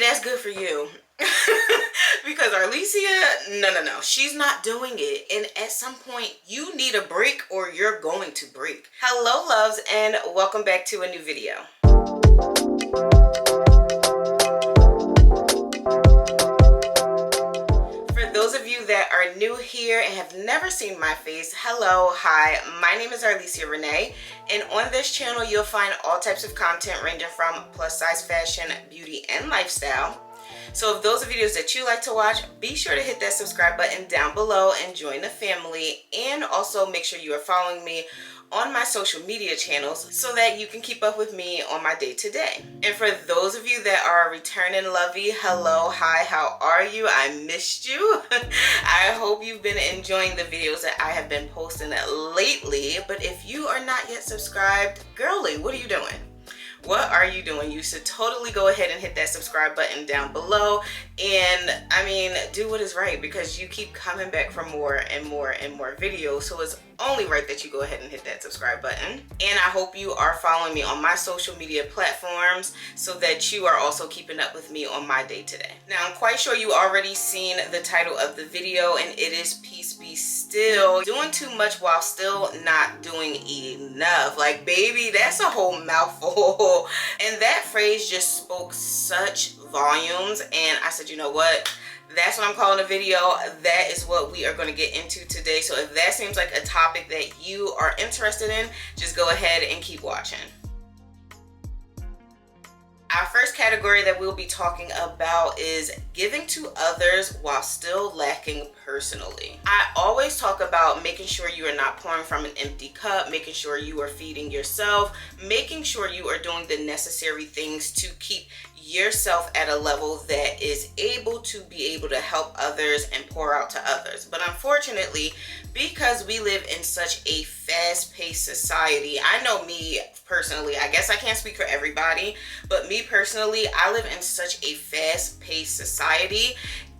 that's good for you. Because Arleesia, no, she's not doing it. And at some point, you need a break or you're going to break. Hello, loves, and welcome back to a new video. For those of you that are new here and have never seen my face, hello, hi, my name is Arleesia Rheenay, and on this channel, you'll find all types of content ranging from plus size fashion, beauty, and lifestyle. So if those are videos that you like to watch, be sure to hit that subscribe button down below and join the family. And also make sure you are following me on my social media channels so that you can keep up with me on my day-to-day. And for those of you that are returning lovey, hello, hi, how are you? I missed you. I hope you've been enjoying the videos that I have been posting lately. But if you are not yet subscribed, girly, what are you doing? What are you doing? You should totally go ahead and hit that subscribe button down below. And I mean, do what is right, because you keep coming back for more and more and more videos. So it's only right that you go ahead and hit that subscribe button. And I hope you are following me on my social media platforms so that you are also keeping up with me on my day-to-day. Now, I'm quite sure you already seen the title of the video, and it is Peace Be Still. Doing too much while still not doing enough. Like, baby, that's a whole mouthful. And that phrase just spoke such volumes, and I said, you know what? That's what I'm calling a video. That is what we are going to get into today. So if that seems like a topic that you are interested in, just go ahead and keep watching. Our first category that we'll be talking about is giving to others while still lacking personally. I always talk about making sure you are not pouring from an empty cup, making sure you are feeding yourself, making sure you are doing the necessary things to keep yourself at a level that is able to be able to help others and pour out to others. But unfortunately, because we live in such a fast-paced society, I know me personally, I guess I can't speak for everybody, but me personally, I live in such a fast-paced society.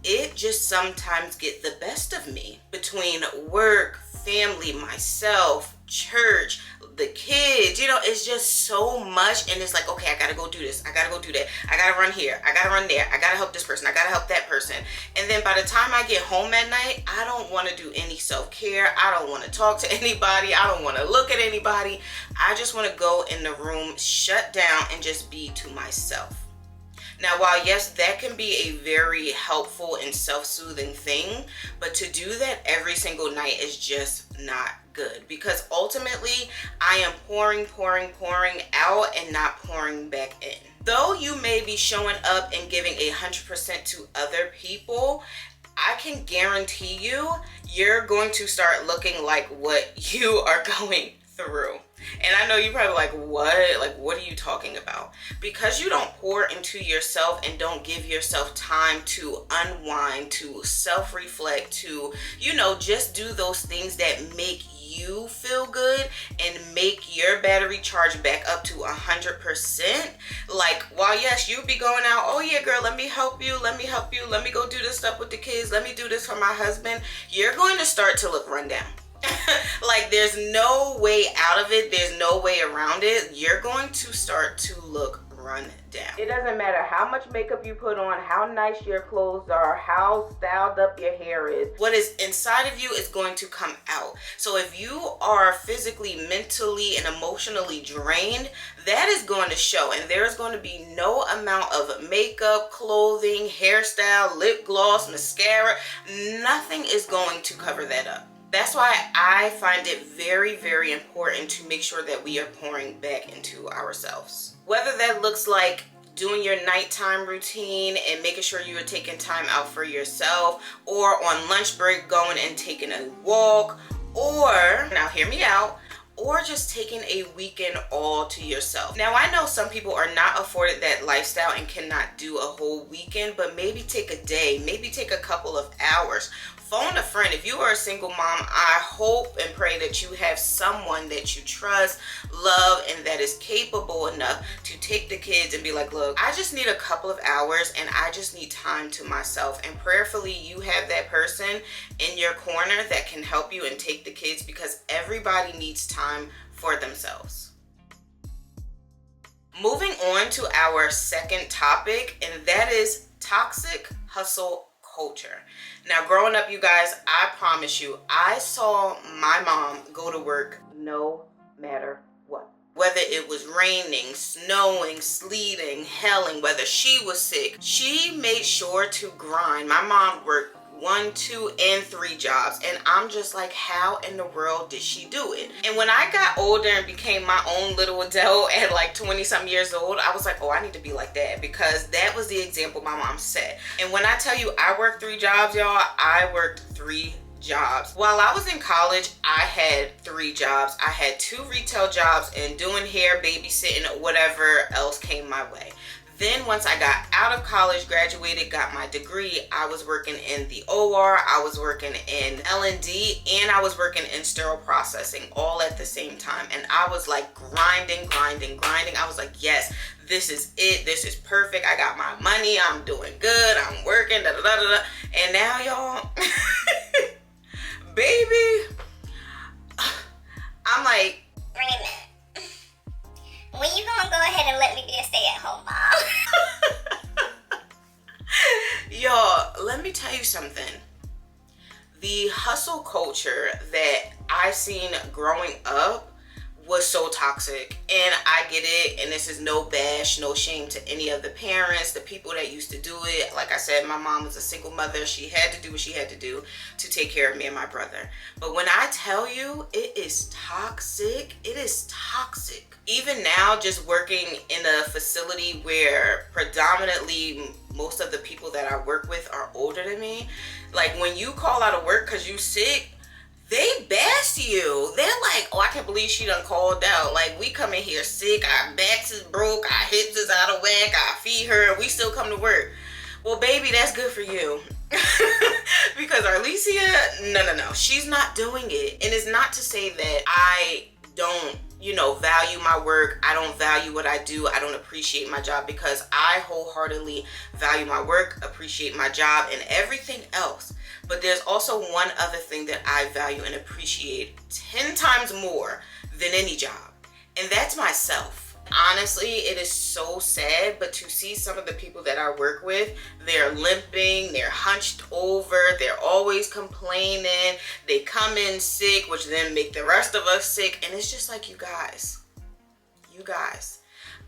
It just sometimes gets the best of me between work, family, myself, church, the kids. You know, it's just so much, and it's like, okay, I gotta go do this, I gotta go do that, I gotta run here, I gotta run there, I gotta help this person, I gotta help that person. And then by the time I get home at night, I don't want to do any self-care. I don't want to talk to anybody. I don't want to look at anybody. I just want to go in the room, shut down, and just be to myself. Now, while yes, that can be a very helpful and self-soothing thing, but to do that every single night is just not good, because ultimately I am pouring out and not pouring back in. Though you may be showing up and giving 100% to other people, I can guarantee you're going to start looking like what you are going through. And I know you're probably like, what? Like, what are you talking about? Because you don't pour into yourself and don't give yourself time to unwind, to self-reflect, to, you know, just do those things that make you feel good and make your battery charge back up to 100%. Like, while yes, you'll be going out, oh yeah, girl, let me help you, let me go do this stuff with the kids, let me do this for my husband, you're going to start to look run down. Like, there's no way out of it. There's no way around it. You're going to start to look run down. It doesn't matter how much makeup you put on, how nice your clothes are, how styled up your hair is. What is inside of you is going to come out. So if you are physically, mentally, and emotionally drained, that is going to show. And there's going to be no amount of makeup, clothing, hairstyle, lip gloss, mascara. Nothing is going to cover that up. That's why I find it very, very important to make sure that we are pouring back into ourselves. Whether that looks like doing your nighttime routine and making sure you are taking time out for yourself, or on lunch break going and taking a walk, or, now hear me out, or just taking a weekend all to yourself. Now, I know some people are not afforded that lifestyle and cannot do a whole weekend, but maybe take a day, maybe take a couple of hours. Phone a friend. If you are a single mom, I hope and pray that you have someone that you trust, love, and that is capable enough to take the kids and be like, look, I just need a couple of hours and I just need time to myself. And prayerfully, you have that person in your corner that can help you and take the kids, because everybody needs time for themselves. Moving on to our second topic, and that is toxic hustle culture. Now, growing up, you guys, I promise you, I saw my mom go to work no matter what. Whether it was raining, snowing, sleeting, hailing, whether she was sick, she made sure to grind. My mom worked 1, 2, and 3 jobs, and I'm just like, how in the world did she do it? And when I got older and became my own little adult at like 20 some years old, I was like, oh, I need to be like that, because that was the example my mom set. And when I tell you I worked 3 jobs, y'all, I worked 3 jobs. While I was in college, I had 3 jobs. I had 2 retail jobs and doing hair, babysitting, whatever else came my way. Then once I got out of college, graduated, got my degree, I was working in the OR, I was working in L&D, and I was working in sterile processing all at the same time. And I was like grinding. I was like, yes, this is it. This is perfect. I got my money. I'm doing good. I'm working. Da, da, da, da. And now, y'all, baby, I'm like, wait a minute. When you gonna go ahead and let me be a stay-at-home mom? Y'all, let me tell you something. The hustle culture that I seen growing up was so toxic, and I get it, and this is no bash, no shame to any of the parents, the people that used to do it. Like I said, my mom was a single mother. She had to do what she had to do to take care of me and my brother. But when I tell you it is toxic, it is toxic. Even now, just working in a facility where predominantly most of the people that I work with are older than me, like when you call out of work because you sick, they bash you. They're like, oh, I can't believe she done called out. Like, we come in here sick, our backs is broke, our hips is out of whack, our feet hurt, we still come to work. Well, baby, that's good for you. Because Arleesia, no, she's not doing it. And it's not to say that I don't, value my work. I don't value what I do. I don't appreciate my job, because I wholeheartedly value my work, appreciate my job, and everything else. But there's also one other thing that I value and appreciate 10 times more than any job, and that's myself. Honestly, it is so sad, but to see some of the people that I work with, they're limping, they're hunched over, they're always complaining, they come in sick, which then make the rest of us sick, and it's just like, you guys,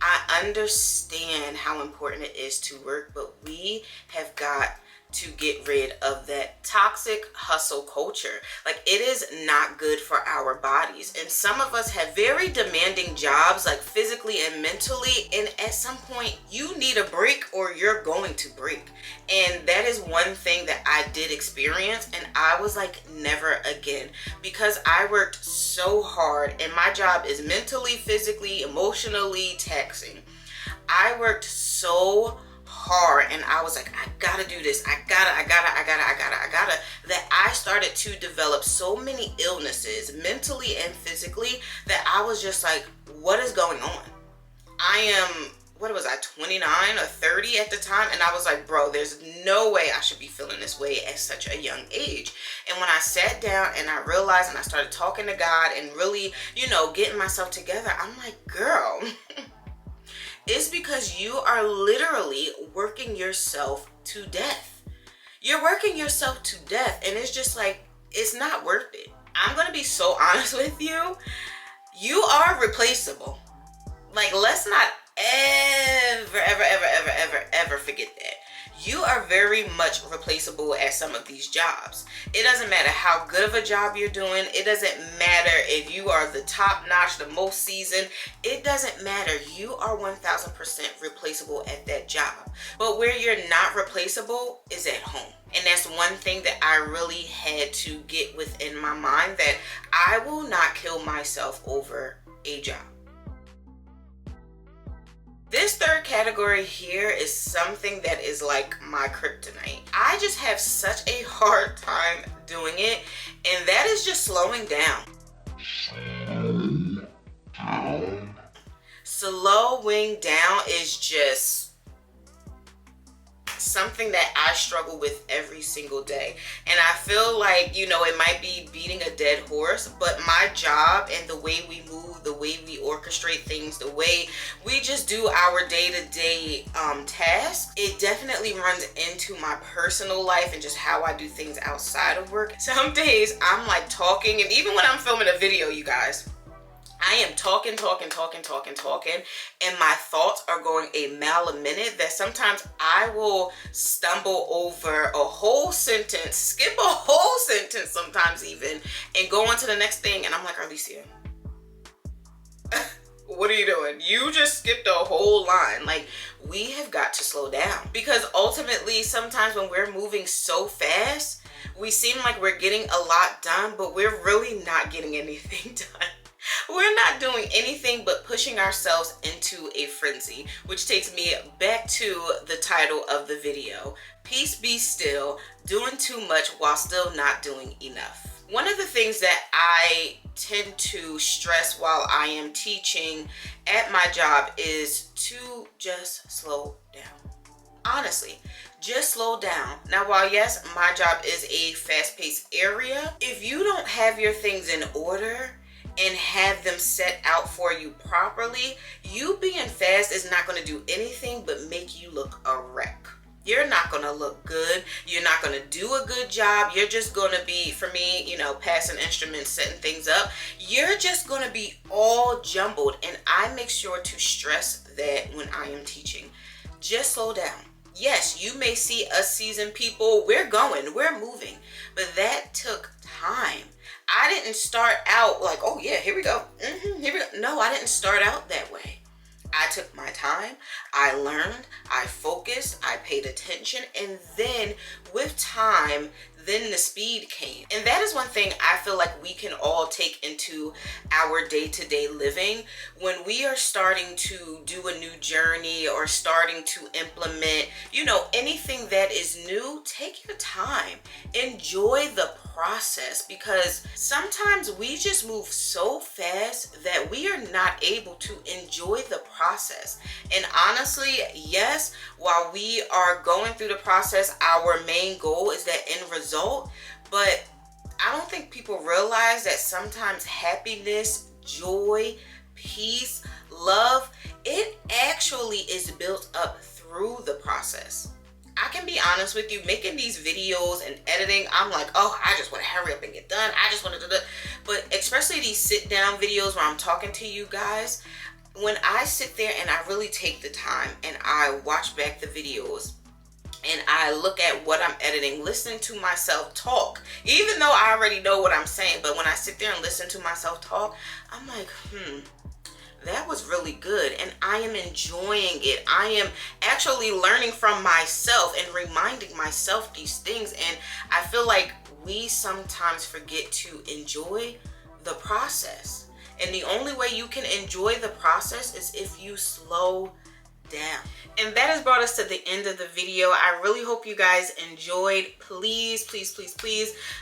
I understand how important it is to work, but we have got to get rid of that toxic hustle culture. Like, it is not good for our bodies. And some of us have very demanding jobs, like physically and mentally, and at some point you need a break or you're going to break. And that is one thing that I did experience, and I was like, never again, because I worked so hard, and my job is mentally, physically, emotionally taxing. I worked so hard, and I was like, I gotta do this, I gotta, that I started to develop so many illnesses, mentally and physically, that I was just like, what is going on? I am, what was I, 29 or 30 at the time? And I was like, bro, there's no way I should be feeling this way at such a young age. And when I sat down and I realized, and I started talking to God and really, getting myself together, I'm like, girl, it's because you are literally working yourself to death. You're working yourself to death, and it's just like, it's not worth it. I'm gonna be so honest with you. You are replaceable. Like, let's not ever forget that. You are very much replaceable at some of these jobs. It doesn't matter how good of a job you're doing. It doesn't matter if you are the top notch, the most seasoned. It doesn't matter. You are 1000% replaceable at that job. But where you're not replaceable is at home. And that's one thing that I really had to get within my mind, that I will not kill myself over a job. This third category here is something that is like my kryptonite. I just have such a hard time doing it, and that is just slowing down. Slowing down is just something that I struggle with every single day. And I feel like, you know, it might be beating a dead horse, but my job and the way we move, the way we orchestrate things, the way we just do our day-to-day tasks, it definitely runs into my personal life and just how I do things outside of work. Some days I'm like talking, and even when I'm filming a video, you guys, I am talking, and my thoughts are going a mile a minute, that sometimes I will stumble over a whole sentence, skip a whole sentence sometimes even, and go on to the next thing, and I'm like, Arleesia, what are you doing? You just skipped a whole line. Like, we have got to slow down, because ultimately sometimes when we're moving so fast, we seem like we're getting a lot done, but we're really not getting anything done. We're not doing anything but pushing ourselves into a frenzy, which takes me back to the title of the video, Peace Be Still, doing too much while still not doing enough. One of the things that I tend to stress while I am teaching at my job is to just slow down. Honestly, just slow down. Now, while yes, my job is a fast-paced area, if you don't have your things in order and have them set out for you properly, you being fast is not going to do anything but make you look a wreck. You're not going to look good. You're not going to do a good job. You're just going to be, for me, you know, passing instruments, setting things up. You're just going to be all jumbled. And I make sure to stress that when I am teaching. Just slow down. Yes, you may see us seasoned people. We're going, we're moving. But that took time. I didn't start out like, oh yeah, here we go. Here we go. No, I didn't start out that way. I took my time, I learned, I focused, I paid attention, and then with time, then the speed came. And that is one thing I feel like we can all take into our day-to-day living. When we are starting to do a new journey or starting to implement, you know, anything that is new, take your time. Enjoy the process, because sometimes we just move so fast that we are not able to enjoy the process. And honestly, yes, while we are going through the process, our main goal is that end result. But I don't think people realize that sometimes happiness, joy, peace, love, it actually is built up through the process. I can be honest with you, making these videos and editing, I'm like, oh, I just want to hurry up and get done. I just want to do that. But especially these sit down videos where I'm talking to you guys, when I sit there and I really take the time and I watch back the videos and I look at what I'm editing, listen to myself talk, even though I already know what I'm saying, but when I sit there and listen to myself talk, I'm like, that was really good, and I am enjoying it. I am actually learning from myself and reminding myself these things, and I feel like we sometimes forget to enjoy the process. And the only way you can enjoy the process is if you slow down. And that has brought us to the end of the video. I really hope you guys enjoyed. Please,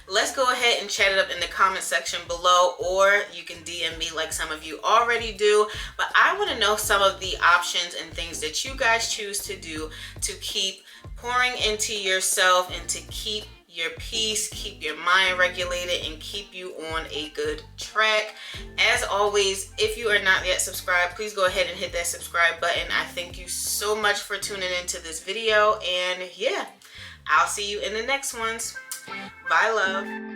let's go ahead and chat it up in the comment section below, or you can DM me like some of you already do. But I want to know some of the options and things that you guys choose to do to keep pouring into yourself and to keep your peace, keep your mind regulated, and keep you on a good track. As always, if you are not yet subscribed, please go ahead and hit that subscribe button. I thank you so much for tuning into this video, and yeah, I'll see you in the next ones. Bye, love.